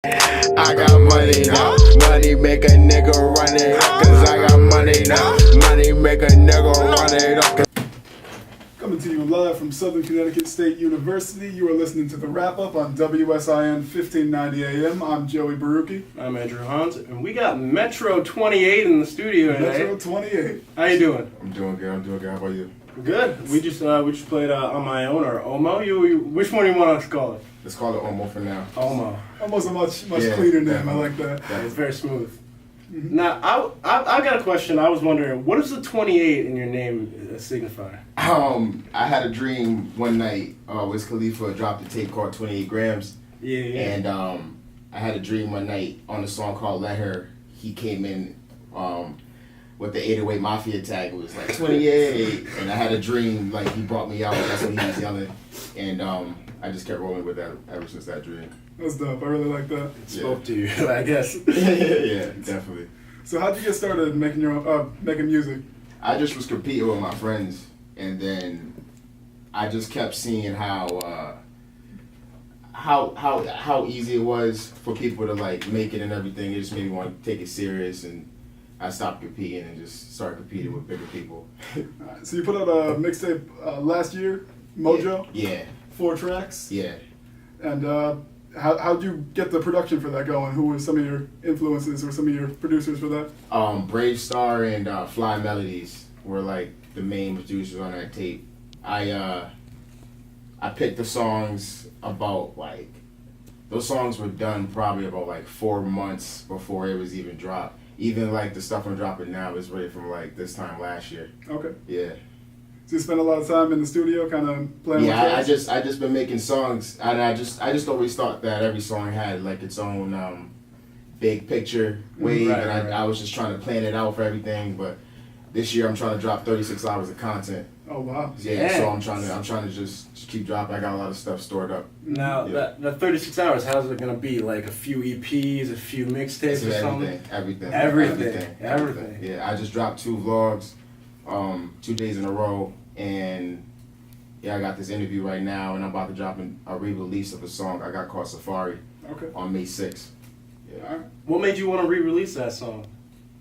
I got money now. Money make a nigga run it up, cause I got money now. Money make a nigga run it up. Coming to you live from Southern Connecticut State University, you are listening to the wrap-up on WSIN 1590 AM. I'm Joey Barucki. I'm Andrew Hunt, and we got Metro 28 in the studio today. Metro 28. How you doing? I'm doing good. How about you? Good. We just played On My Own or Omo. Which one do you want us to call it? Let's call it Omo for now. Omo. Almost a much cleaner name. I like that. It's very smooth. Now, I got a question. I was wondering, what does the 28 in your name signify? I had a dream one night. Wiz Khalifa dropped a tape called 28 Grams. Yeah. And I had a dream one night on a song called Let Her. He came in with the 808 Mafia tag. It was like 28. And I had a dream like he brought me out. That's what he was yelling. And I just kept rolling with that ever since that dream. That's dope. I really like that. It spoke to you, I guess. Yeah, definitely. So how'd you get started making making music? I just was competing with my friends, and then I just kept seeing how easy it was for people to like make it and everything. It just made me want to take it serious, and I stopped competing and just started competing with bigger people. Alright, so you put out a mixtape last year, Mojo? Yeah. 4 tracks? Yeah. And how'd you get the production for that going? Who were some of your influences or some of your producers for that? Brave Star and Fly Melodies were like the main producers on that tape. I picked the songs about like, those songs were done probably about like 4 months before it was even dropped. Even like the stuff I'm dropping now is ready from like this time last year. Okay. Yeah. So you spend a lot of time in the studio kind of playing with tracks? I just been making songs, and I just always thought that every song had like its own big picture wave, Right, and right. I was just trying to plan it out for everything. But this year I'm trying to drop 36 hours of content. Oh, wow. Yeah, so Dang. I'm trying to just keep dropping. I got a lot of stuff stored up. Now, Yeah. that 36 hours, how's it going to be? Like a few EPs, a few mixtapes or something? Everything. Yeah, I just dropped 2 vlogs, 2 days in a row. And yeah, I got this interview right now, and I'm about to drop a re-release of a song I got called Safari Okay. on May 6th. All Yeah. right. What made you want to re-release that song?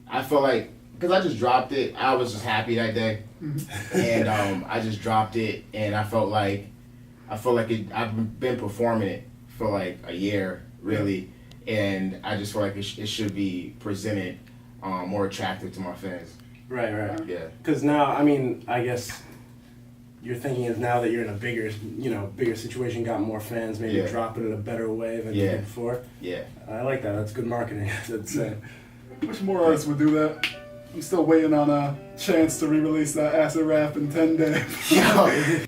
I feel like, because I just dropped it, I was just happy that day. And I just dropped it, and I felt like I've been performing it for like a year, really. And I just feel like it should be presented more attractive to my fans. Right. Yeah. Because now, I mean, I guess your thinking is now that you're in a bigger situation, got more fans, maybe Yeah. drop it in a better way than you Yeah. did before. Yeah. I like that. That's good marketing. That's Wish more artists would do that. I'm still waiting on a chance to re-release that Acid Rap in 10 days.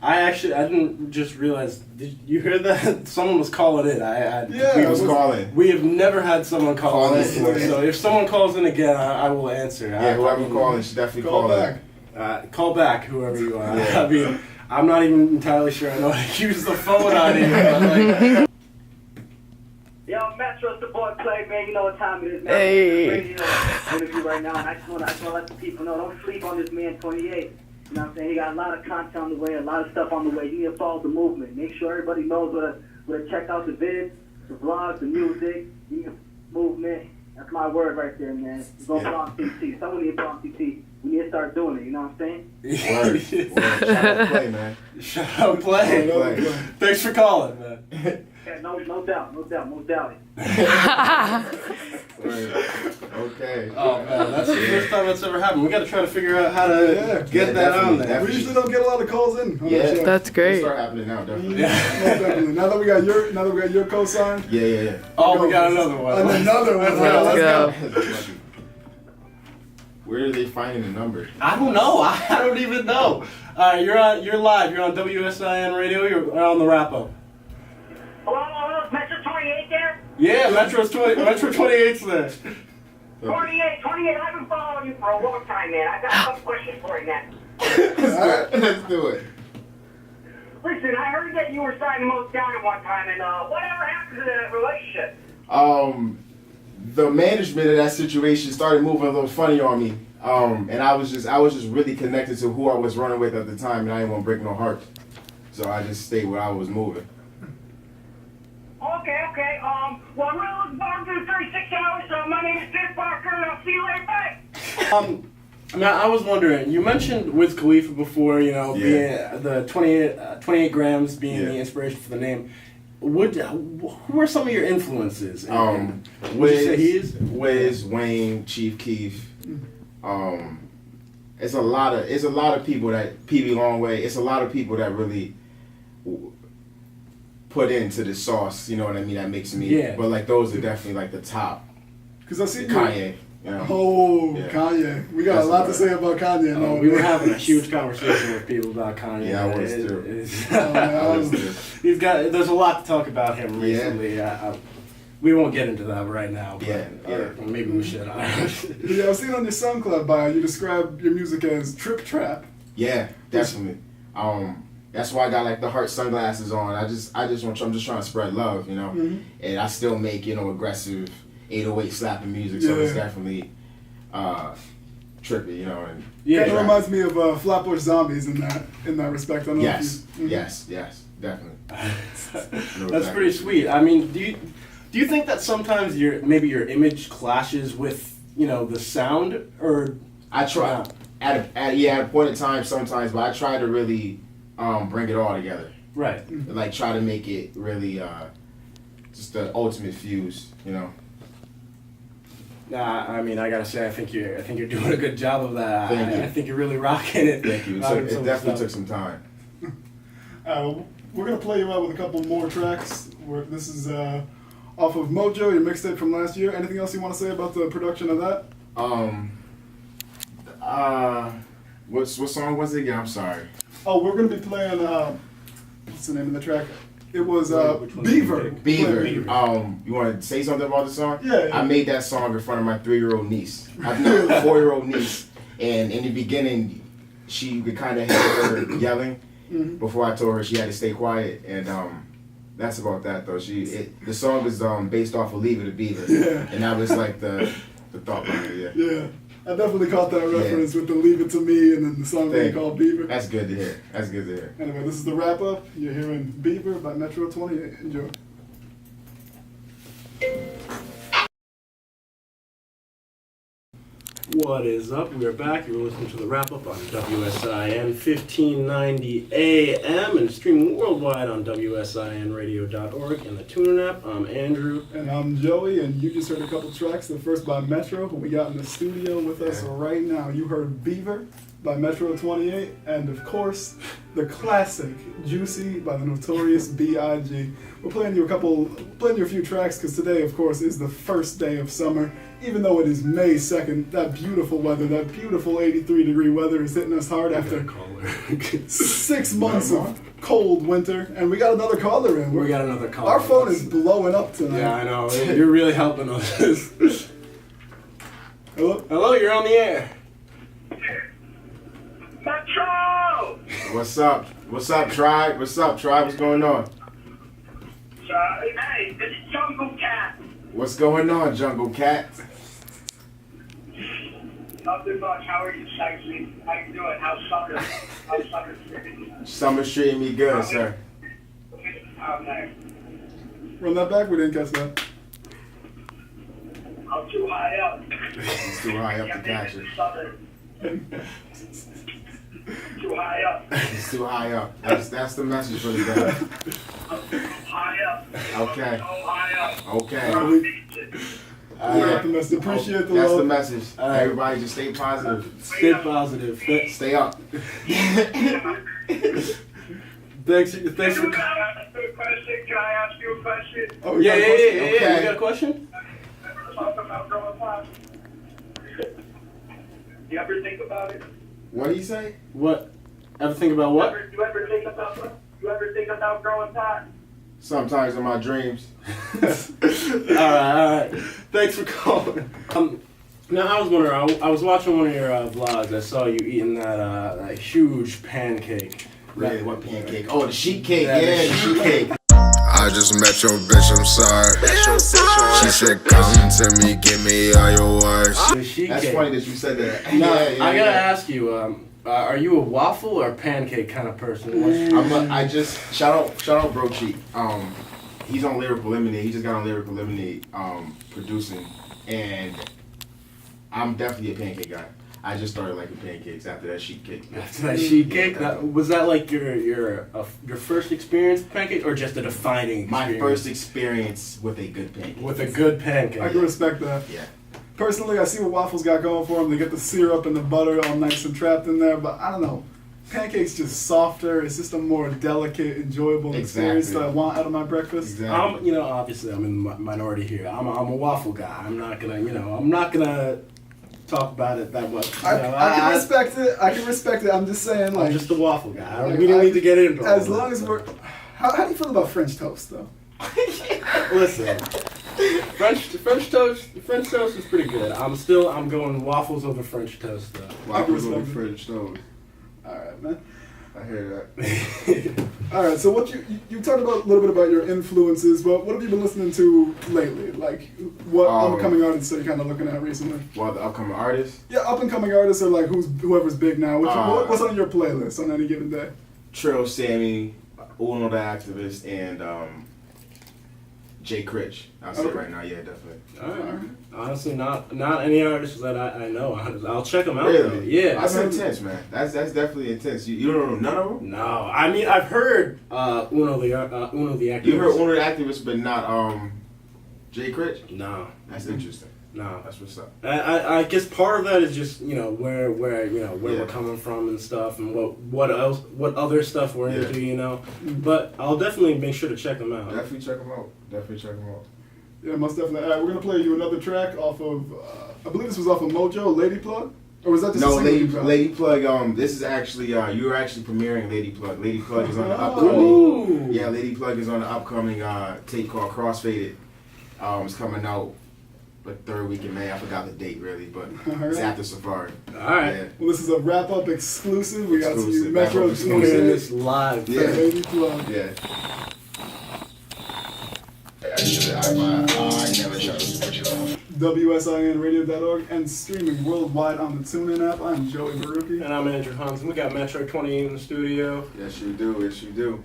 I didn't just realize. Did you hear that? Someone was calling in. Yeah, He was calling. We have never had someone call in. Call in. So if someone calls in again, I will answer. Yeah, whoever calling should definitely Call call back. Call back, whoever you are. Yeah. I mean, I'm not even entirely sure I know how to use the phone on here. But like, Yo, Metro's the boy play, man. You know what time it is, man. Hey. Radio interview right now, and I just want to let the people know, don't sleep on this man 28. You know what I'm saying? He got a lot of content on the way, a lot of stuff on the way. You need to follow the movement. Make sure everybody knows where to check out the vids, the vlogs, the music, the movement. That's my word right there, man. Go Yeah. on CT. Someone need to on CT. We need to start doing it, you know what I'm saying? Word. Shout out play, man. Shut up, play. Play. Thanks for calling, man. Yeah, no doubt. Word. Okay. Oh man, that's the first time that's ever happened. We got to try to figure out how to get Yeah, that on definitely, there. We usually don't get a lot of calls in. on the Yeah. show. That's great. It'll start happening now, definitely. Yeah. Most definitely. Now that we got your cosign. Yeah. Oh, we got another one. And another one. Let's go. Where are they finding the number? I don't know. I don't even know. All right, you're live. You're on WSIN radio. You're on the wrap up. Hello, Metro 28 there? Yeah, Metro 28's there. 28, I've been following you for a long time, man. I got a couple questions for you, man. Let's do it. Listen, I heard that you were signing Most Down at one time, and whatever happened to that relationship? The management of that situation started moving a little funny on me. And I was just really connected to who I was running with at the time, and I didn't want to break no heart. So I just stayed where I was moving. Okay. Well, I'm really looking forward to the 36 hours, so my name is Dick Parker, and I'll see you later, bye. Now, I was wondering, you mentioned Wiz Khalifa before, you know, being the 28 grams being the inspiration for the name. Who are some of your influences? Would you say he is? Wiz, Wayne, Chief Keef. It's a lot of people that PB Longway. It's a lot of people that really put into the sauce. You know what I mean? That makes me. Yeah. But like those are definitely like the top. Because I see Kanye. You know? Oh, Yeah. Kanye. We got That's a lot to right. say about Kanye. No, We were having a huge conversation with people about Kanye. Yeah, I was too. I was- There's a lot to talk about him recently. We won't get into that right now, but or maybe we should. Yeah, I've seen on your SoundCloud bio, you describe your music as trip trap. Yeah, definitely. That's why I got like the heart sunglasses on. I'm just trying to spread love, you know. Mhm. And I still make, you know, aggressive 808 slapping music, so it's definitely trippy, you know. And Kind of reminds me of Flatbush Zombies in that respect. I don't know yes, if you, yes, definitely. That's pretty sweet. I mean, do you think that sometimes maybe your image clashes with, you know, the sound, or I try at a point in time sometimes, but I try to really bring it all together. Right. Like try to make it really just the ultimate fuse, you know. Nah, I mean, I gotta say, I think you're doing a good job of that. Thank you. I think you're really rocking it. Thank you. It definitely took some time. we're gonna play you out with a couple more tracks. This is off of Mojo, your mixtape from last year. Anything else you want to say about the production of that? What song was it again? I'm sorry. Oh, we're gonna be playing. What's the name of the track? It was Which one did Beaver. you pick? Beaver. Beaver. You want to say something about the song? Yeah. I made that song in front of my 3-year-old niece. I've got a 4-year-old niece, and in the beginning, she could kind of hear her yelling. Before I told her she had to stay quiet, and that's about that though. The song is based off of Leave It to Beaver, and that was like the thought behind it. Yeah, I definitely caught that reference with the "Leave It to Me" and then the song being called Beaver. That's good to hear. Anyway, this is the wrap up. You're hearing Beaver by Metro 28. Enjoy. What is up? We are back. You're listening to the wrap up on WSIN 1590 AM and streaming worldwide on WSINradio.org and the TuneIn app. I'm Andrew. And I'm Joey, and you just heard a couple tracks. The first by Metro, who we got in the studio with us right now. You heard Beaver by Metro 28, and of course, the classic Juicy by the Notorious B.I.G. We're playing you a few tracks because today, of course, is the first day of summer. Even though it is May 2nd, that beautiful weather, that beautiful 83-degree weather is hitting us hard after 6 months of cold winter. And we got another caller in. We got another caller. Our phone is blowing up tonight. Yeah, I know. You're really helping us. Hello? Hello, you're on the air. Metro! What's up? What's up, Tribe? What's going on? Hey, this is Jungle Cat. What's going on, Jungle Cat? Nothing much. How are you, sexy? How you doing? How's summer treating you? Summer's treating me good, sir. Okay. Run that back, we didn't catch that. I'm too high up. It's too high up to catch it. Too high up. It's too high up. That's the message for the day. High up. Okay. So high up. Okay. We got the message. Appreciate the That's the love. message. Everybody just stay positive. Stay positive. Stay up. Thanks for. Can I ask you a question? Oh, we Yeah. got a question? Okay. You got a question? Talk about growing pot. You ever think about it? What do you say? What? Ever think about what? You ever think about growing pot? Sometimes in my dreams. All right. Thanks for calling. Now I was wondering. I was watching one of your vlogs. I saw you eating that huge pancake. Really? What pancake? Oh, the sheet cake. Yeah, Yeah, the the sheet cake. I just met your bitch, I'm sorry. She said, come to me, give me all your words. The sheet That's cake. funny that you said that. Now, Yeah, I gotta ask you. Are you a waffle or pancake kind of person? I just shout out Bro Cheek. he's on Lyrical Lemonade. He just got on Lyrical Lemonade producing, and I'm definitely a pancake guy. I just started liking pancakes after that sheet cake. After that sheet cake, was that like your first experience with pancakes, or just a defining experience? My first experience with a good pancake. With a good pancake. I can respect that. Yeah. Personally, I see what waffles got going for them. They get the syrup and the butter all nice and trapped in there, but I don't know. Pancakes just softer. It's just a more delicate, enjoyable experience that I want out of my breakfast. Exactly. Obviously, I'm in the minority here. I'm a waffle guy. I'm not gonna talk about it that much. I can respect it. I can respect it. I'm just saying, like, I'm just a waffle guy. We don't need to get into it. As long as we're. How do you feel about French toast, though? Listen, French toast is pretty good. I'm going waffles over French toast though. Waffles over French toast. All right, man. I hear that. All right, so what you talked about a little bit about your influences, but what have you been listening to lately? Like, what upcoming artists are you kind of looking at recently? Well, the upcoming artists? Yeah, up and coming artists are like whoever's big now. What's on your playlist on any given day? Trill Sammy, Uno the Activist, and Jay Critch. I'll say right now, yeah, definitely. All right. Honestly, not any artists that I know. I'll check them out. Really? Though. Yeah. That's intense, man. That's definitely intense. You don't know none of them? No, I mean I've heard Uno the Activist. You heard Uno the Activist, but not Jay Critch? No. That's interesting. No. That's what's up. I guess part of that is just where we're coming from and stuff, and what other stuff we're into, But I'll definitely make sure to check them out. Definitely check them out. Yeah, most definitely. All right, we're gonna play you another track off of. I believe this was off of Mojo, Lady Plug, or was that just a single you dropped? Lady Plug. This is actually you were actually premiering Lady Plug. Lady Plug is on the Ooh. upcoming. Yeah, Lady Plug is on the upcoming tape called Crossfaded. It's coming out the third week in May. I forgot the date really, but it's after Safari. All right. Yeah. Well, this is a wrap up exclusive. We got to you Exclusive. Metro Wrap-up exclusive. Hearing 28. this live. Yeah. Lady Plug. Yeah. I never chose to put you on. WSINradio.org and streaming worldwide on the TuneIn app. I'm Joey Baruki. And I'm Andrew Hans. We got Metro 28 in the studio. Yes, you do. Yes, you do.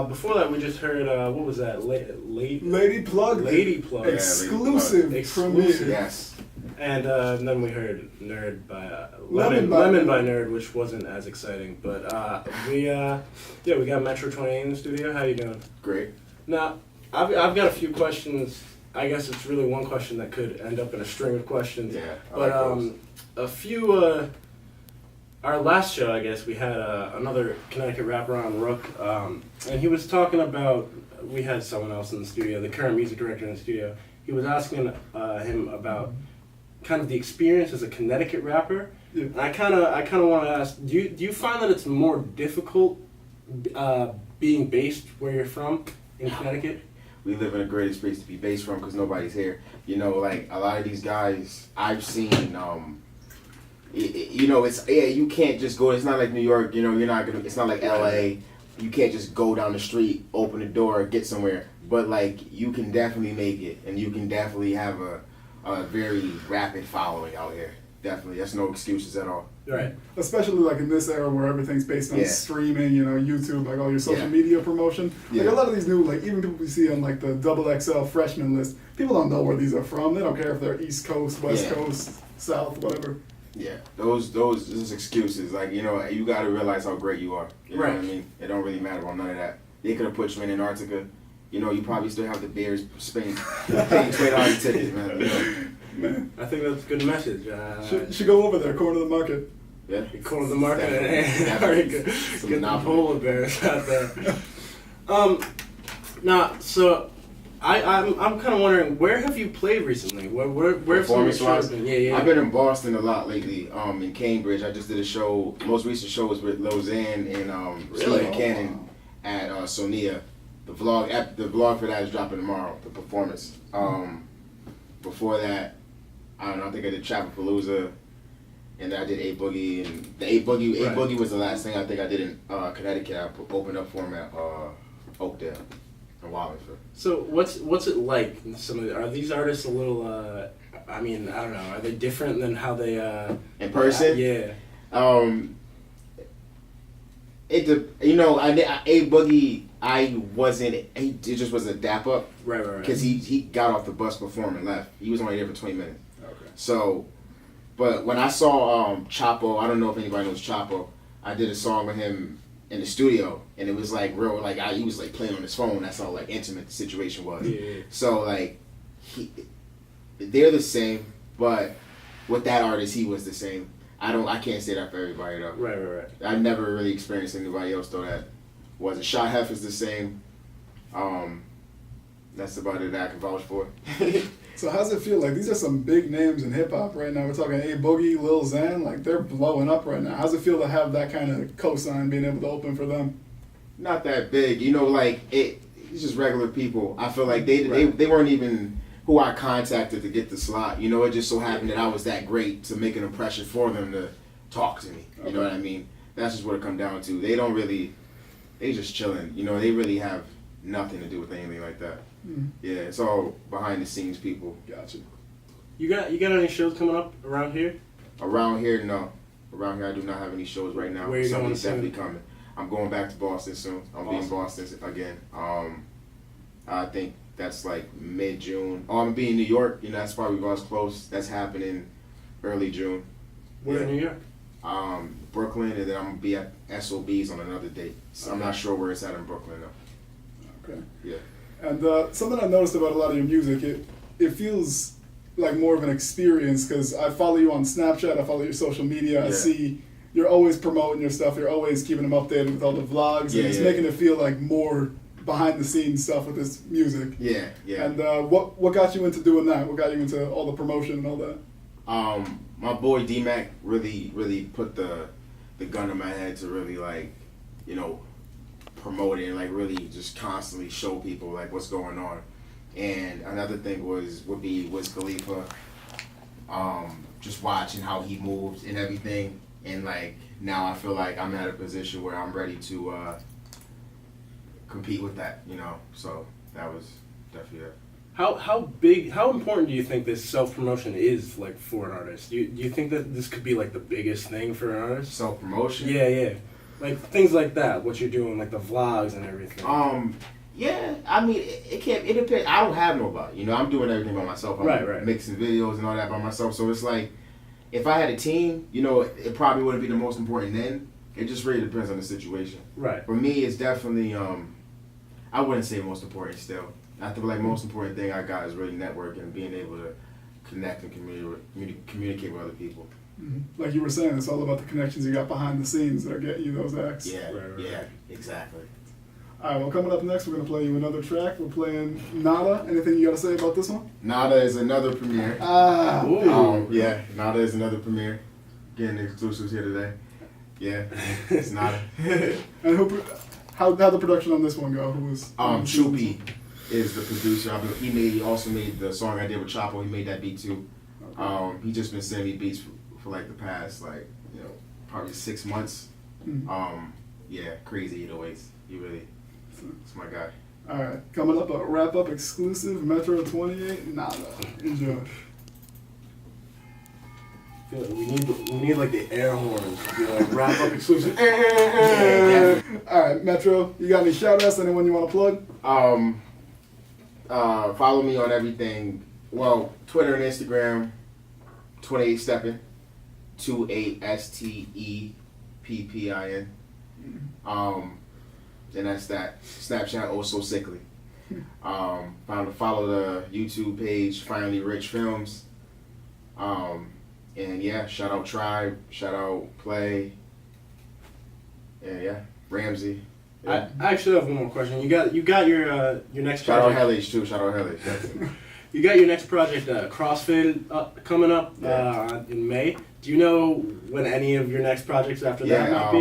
Before that, we just heard what was that? Lady Plug. Lady Plug. Exclusive. Exclusive. Yes. And then we heard Nerd by Lemon Lemon by by Nerd, which wasn't as exciting. But we got Metro 28 in the studio. How you doing? Great. Now, I've got a few questions. I guess it's really one question that could end up in a string of questions. Yeah. But a few. Our last show, I guess, we had another Connecticut rapper on, Rook, and he was talking about. We had someone else in the studio, the current music director in the studio. He was asking him about kind of the experience as a Connecticut rapper. Yeah. And I kind of want to ask, do you find that it's more difficult being based where you're from in Connecticut? We live in a great space to be based from because nobody's here. Like a lot of these guys I've seen. You can't just go. It's not like New York. You're not gonna. It's not like LA. You can't just go down the street, open the door, get somewhere. But like you can definitely make it, and you can definitely have a very rapid following out here. Definitely, that's no excuses at all. Right. Especially like in this era where everything's based on streaming, YouTube, like all your social media promotion. Like a lot of these new, like even people we see on like the XXL freshman list, people don't know where these are from. They don't care if they're East Coast, West Coast, South, whatever. Yeah, those just excuses. Like you got to realize how great you are. You know what I mean? It don't really matter about none of that. They could have put you in Antarctica. You probably still have the Bears paying $20 ticket, man. Man. I think that's a good message. Should go over there, corner the market. Yeah. Corner the market and get the polar bears out there. Now, so I'm kind of wondering, where have you played recently? Where have some of your shows been? Yeah. I've been in Boston a lot lately. In Cambridge, I just did a show. Most recent show was with Lozanne and Stephen Cannon at Sonia. The vlog for that is dropping tomorrow. The performance. Before that, I don't know. I think I did Trapapalooza, and then I did A Boogie, and the A Boogie was the last thing I think I did in Connecticut. I opened up for him at Oakdale and Wallingford. So what's it like? Are these artists a little? I don't know. Are they different than how they? In person? Yeah. A Boogie. I wasn't. It just was a dap up Right. because he got off the bus before and left. He was only there for 20 minutes. Okay. So, but when I saw Chapo, I don't know if anybody knows Chapo. I did a song with him in the studio, and it was like real, like he was like playing on his phone. That's how like intimate the situation was. Yeah. So like, they're the same, but with that artist, he was the same. I can't say that for everybody though. Right. I never really experienced anybody else though that wasn't. Shot Hef is the same. That's about it that I can vouch for. So how's it feel? Like these are some big names in hip hop right now. We're talking A Boogie, Lil Xan. Like they're blowing up right now. How's it feel to have that kind of cosign, being able to open for them? Not that big, like it's just regular people. I feel like they weren't even who I contacted to get the slot. It just so happened that I was that great to make an impression for them to talk to me. You know what I mean? That's just what it come down to. They just chilling. They really have nothing to do with anything like that. Yeah, it's all behind the scenes people. Gotcha. You got any shows coming up around here? Around here, no. Around here, I do not have any shows right now. Where you going Something's soon? definitely coming. I'm going back to Boston soon. I'll be in Boston again. I think that's like mid-June. I'm gonna be in New York. That's probably about as close. That's happening early June. Where in New York? Brooklyn, and then I'm gonna be at SOBs on another date. So I'm not sure where it's at in Brooklyn though. Okay. Yeah. And something I noticed about a lot of your music, it feels like more of an experience because I follow you on Snapchat, I follow your social media, I Yeah. see you're always promoting your stuff, you're always keeping them updated with all the vlogs, and it's making it feel like more behind the scenes stuff with this music. Yeah. And what got you into doing that? What got you into all the promotion and all that? My boy D-Mac really put the gun in my head to really promote it and really just constantly show people what's going on. And another thing would be Wiz Khalifa, just watching how he moves and everything. And now I feel like I'm at a position where I'm ready to compete with that, So that was definitely it. How important do you think this self-promotion is for an artist? Do you think that this could be the biggest thing for an artist? Self-promotion? Yeah. Things like that, what you're doing, the vlogs and everything. Yeah, I mean, it depends. I don't have nobody, I'm doing everything by myself. I'm Right. mixing videos and all that by myself. So it's if I had a team, it probably wouldn't be the most important then. It just really depends on the situation. Right. For me, it's definitely, I wouldn't say most important still. I feel most important thing I got is really networking and being able to connect and communicate with other people. Mm-hmm. Like you were saying, it's all about the connections you got behind the scenes that are getting you those acts. Yeah, Right. yeah, exactly. All right, well, coming up next, we're going to play you another track. We're playing Nada. Anything you got to say about this one? Nada is another premiere. Yeah, Nada is another premiere. Getting exclusives here today. Yeah, it's Nada. And how the production on this one go? Who was? Choopy is the producer. He also made the song I did with Chapo. He made that beat too. Okay. He just been sending me beats for the past probably 6 months. Yeah, crazy 808s. He really, it's my guy. All right, coming up, a wrap-up exclusive, Metro 28, Nada. Enjoy. We need the air horns to be wrap up exclusive. All right, Metro, you got any shout-outs? Anyone you want to plug? Follow me on everything. Well, Twitter and Instagram, 28 Steppin, 28 STEPPIN. And that's that. Snapchat, oh so sickly. Follow the YouTube page, Finally Rich Films. And yeah, shout out Tribe, shout out Play, and yeah, Ramsey. Yeah. I actually have one more question. You got your next Shout out project. Hellish too. Shout out Hellish. Yes. You got your next project, CrossFit, coming up in May. Do you know when any of your next projects after that might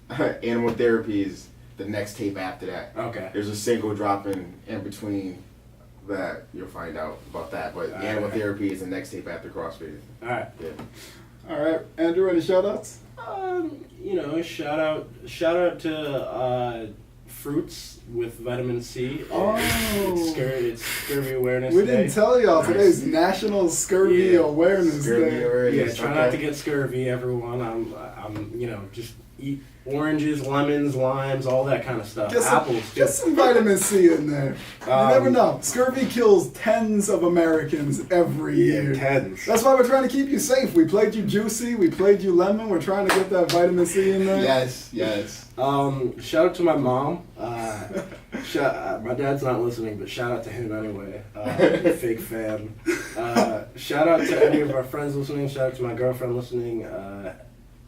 be? Animal Therapy is the next tape after that. Okay. There's a single dropping in between that. You'll find out about that. But Animal Therapy is the next tape after CrossFit. All right. Yeah. All right, Andrew, any shout-outs? Shout out to Fruits with vitamin C. Oh. It's scurvy awareness We day. didn't tell y'all, today's National Scurvy Awareness Scurvy Day. awareness. Yeah, try not to get scurvy, everyone. I'm just eat oranges, lemons, limes, all that kind of stuff. Apples. Get some vitamin C in there. You never know. Scurvy kills tens of Americans every year. Tens. That's why we're trying to keep you safe. We played you juicy. We played you lemon. We're trying to get that vitamin C in there. Yes. Shout out to my mom. My dad's not listening, but shout out to him anyway. Fake fan. Shout out to any of our friends listening. Shout out to my girlfriend listening.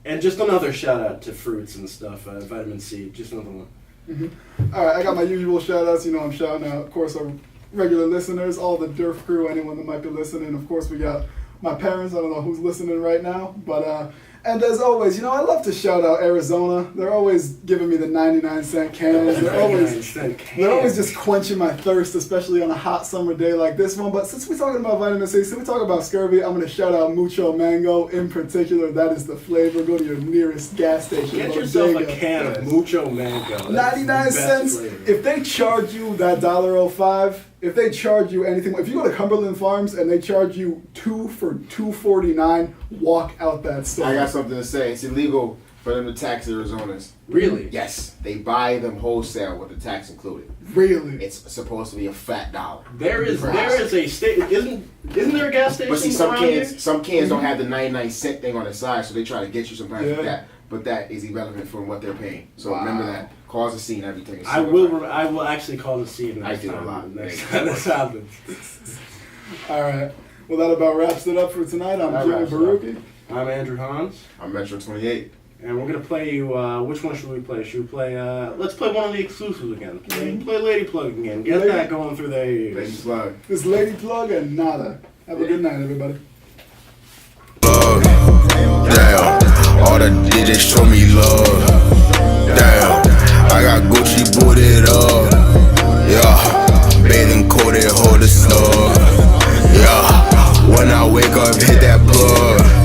And just another shout out to fruits and stuff. Vitamin C. Just another one. Mm-hmm. All right, I got my usual shout outs. You know, I'm shouting out, of course, our regular listeners, all the Durf crew, anyone that might be listening. Of course, we got my parents. I don't know who's listening right now, but and as always, you know, I love to shout out Arizona. They're always giving me the 99-cent cans. They're always just quenching my thirst, especially on a hot summer day like this one. But since we're talking about vitamin C, since we talk about scurvy, I'm going to shout out Mucho Mango in particular. That is the flavor. Go to your nearest gas station. Get yourself a can of Mucho Mango. 99 cents. Flavor. If they charge you that $1.05, if they charge you anything, if you go to Cumberland Farms and they charge you 2 for $2.49, walk out that store. I got something to say. It's illegal for them to tax Arizonas. Really? Yes. They buy them wholesale with the tax included. Really? It's supposed to be a fat dollar. There is a state. Isn't there a gas station? But see, some cans don't have the 99-cent thing on the side, so they try to get you sometimes with that. But that is irrelevant from what they're paying. So remember that. Cause a scene every time. I will actually call the scene next time. I do a lot. Next time this happens. All right. Well, that about wraps it up for tonight. I'm Jimmy Baruki. I'm Andrew Hans. I'm Metro 28. And we're going to play you, which one should we play? Should we play, let's play one of the exclusives again. Play Lady Plug again. Get that going through their ears. Lady Plug. This Lady Plug and nada. Have a good night, everybody. Damn, all the DJs show me love. Damn, I got Gucci booted up. Yeah, bathing coated, hold the snug. Yeah, when I wake up, hit that